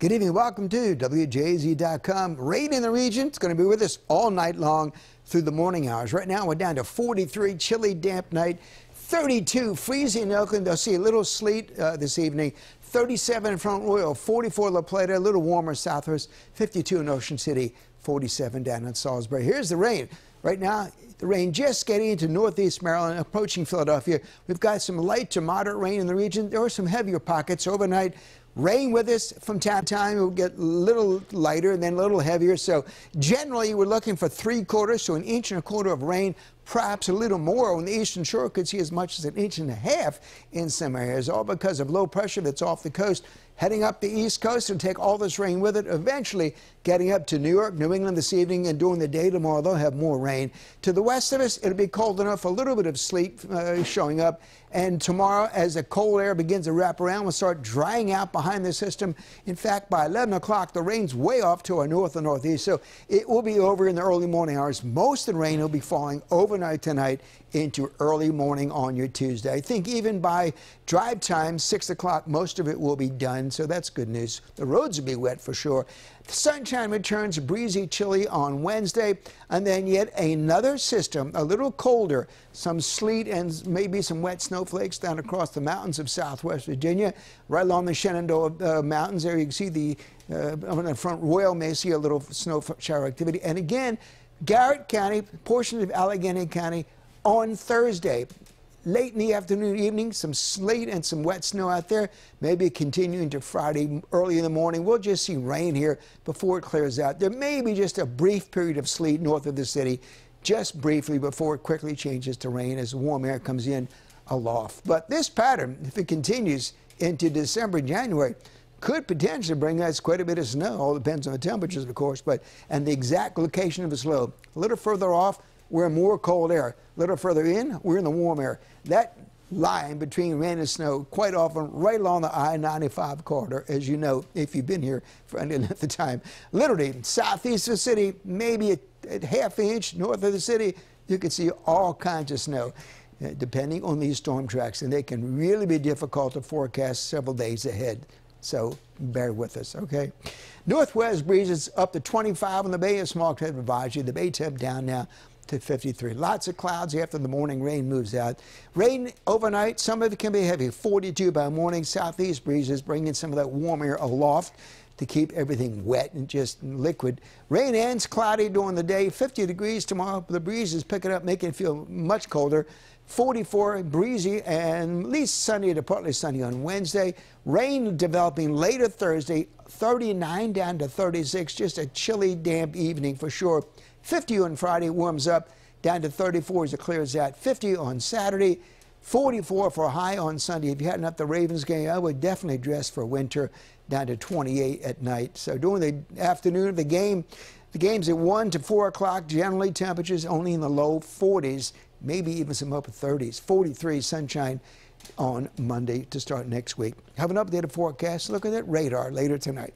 Good evening. Welcome to WJZ.com. Rain in the region. It's going to be with us all night long through the morning hours. Right now, we're down to 43, chilly, damp night. 32, freezing in Oakland. They'll see a little sleet this evening. 37 in Front Royal, 44 La Plata, a little warmer southwest. 52 in Ocean City, 47 down in Salisbury. Here's the rain. Right now, the rain just getting into northeast Maryland, approaching Philadelphia. We've got some light to moderate rain in the region. There are some heavier pockets overnight. Rain with us from time to time. It will get a little lighter and then a little heavier. So generally, we're looking for 3/4 to 1.25 inches of rain, perhaps a little more on the eastern shore. Could see as much as 1.5 inches in some areas, all because of low pressure that's off the coast. Heading up the east coast and take all this rain with it, eventually getting up to New York, New England this evening, and during the day tomorrow, they'll have more rain. To the west of us, it'll be cold enough, a little bit of sleet showing up. And tomorrow, as the cold air begins to wrap around, we'll start drying out behind the system. In fact, by 11 o'clock, the rain's way off to our north and northeast, so it will be over in the early morning hours. Most of the rain will be falling overnight tonight into early morning on your Tuesday. I think even by drive time, 6 o'clock, most of it will be done, so that's good news. The roads will be wet for sure. The sunshine returns, breezy, chilly on Wednesday, and then yet another system, a little colder, some sleet and maybe some wet snowflakes down across the mountains of southwest Virginia, right along the Shenandoah Mountains. There you can see the on the Front Royal may see a little snow shower activity. And again, Garrett County, portions of Allegheny County on Thursday. Late in the afternoon, evening, some sleet and some wet snow out there. Maybe continuing to Friday, early in the morning. We'll just see rain here before it clears out. There may be just a brief period of sleet north of the city, just briefly before it quickly changes to rain as warm air comes in aloft. But this pattern, if it continues into December, January, could potentially bring us quite a bit of snow. All depends on the temperatures, of course, and the exact location of the slope. A little further off, we're in more cold air. A little further in, we're in the warm air. That line between rain and snow quite often right along the I-95 corridor, as you know, if you've been here for any length of time. Literally, southeast of the city, maybe a ½ inch north of the city, you can see all kinds of snow, depending on these storm tracks, and they can really be difficult to forecast several days ahead. So bear with us, okay? Northwest breezes up to 25 on the bay, a small type advisory. The bay temp down now to 53. Lots of clouds after the morning rain moves out. Rain overnight, some of it can be heavy. 42 by morning. Southeast breezes bringing some of that warm air aloft to keep everything wet and just liquid. Rain ends cloudy during the day. 50 degrees tomorrow. The breeze is picking up, making it feel much colder. 44 breezy and at least sunny to partly sunny on Wednesday. Rain developing later Thursday. 39 down to 36. Just a chilly, damp evening for sure. 50 on Friday, warms up, down to 34 as it clears out. 50 on Saturday, 44 for a high on Sunday. If you hadn't up the Ravens game, I would definitely dress for winter, down to 28 at night. So during the afternoon of the game's at 1 to 4 o'clock, generally temperatures only in the low 40s, maybe even some upper 30s. 43 sunshine on Monday to start next week. Have an updated forecast. Look at that radar later tonight.